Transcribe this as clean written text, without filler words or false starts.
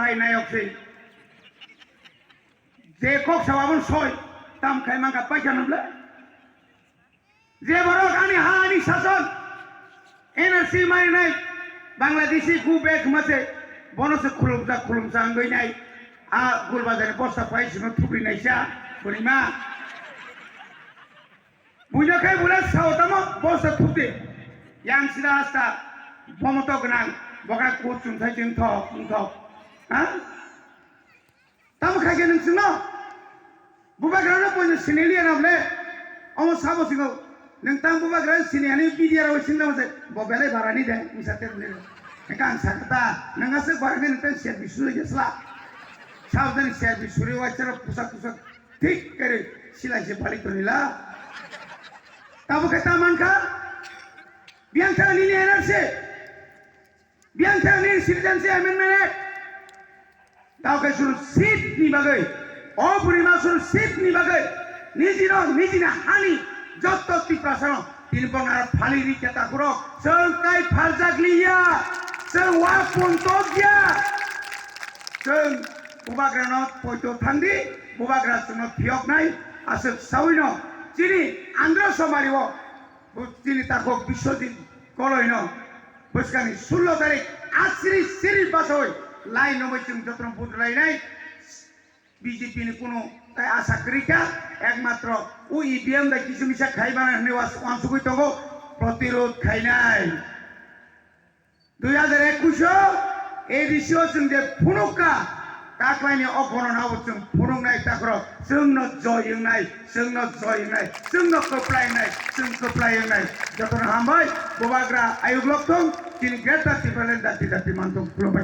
bai nayok si je kok sawabon soy tam khai mangka paisa nuble je borok ani ha ani শাসন NRC mai nai Bangladeshi gu bek mase bonose khulumsa ngoi nai a gulbazar bosta paisa no thupri nai sa bunima buja khai bulan sautamo bosta thupte yang sida asta bomoto gnang boga kucung thai jing thok ha tam khai ge nang sino bubagrana poin sineli anable omo sabo singo nang tam bubagrana sineli bidiara o sinna mase bobele barani de misate ne kan sakta nang ase barani ne set bisu jesla সাবধানে share বিশুরে বাচ্চারা পোশাক ঠিক করে সিলাই সে পালিত নিলা তাবো খেতা মানকা বিয়ান খেলা নিলে এনারসে বিয়ান খেলা নিলে সিটিজেনশিপ অ্যামেন্ডমেন্ট তাওকে শুরু সিট নিবাগৈ অপরিমা শুরু সিট নিবাগৈ নিজিনা হানি যত টিপ্রাসানো তিনপং আর ফালি রিকেতা করো সরকাই ফালজাগলিয়া সর ওয়া পন্তগিয়া সর Bubagrana poito thandi bubagra suno thiok nai asal sawino chini andro somariwo chini tako bishodin koloino buskani 16 tarik asri siri basoi lai nomoi chung jotron putrai nai BJP ni kono tai asa krika ekmatro u EVM da kisu misa khai bana newas wansugoi tongo protirod khai nai 2021 ei risio chung de phunuka Kaklaini okono na butung purung nai takro sungno joying nai sungno keplai nai jotono hambai bubagra ayug loktong kini greta tipalen dati mantung pulau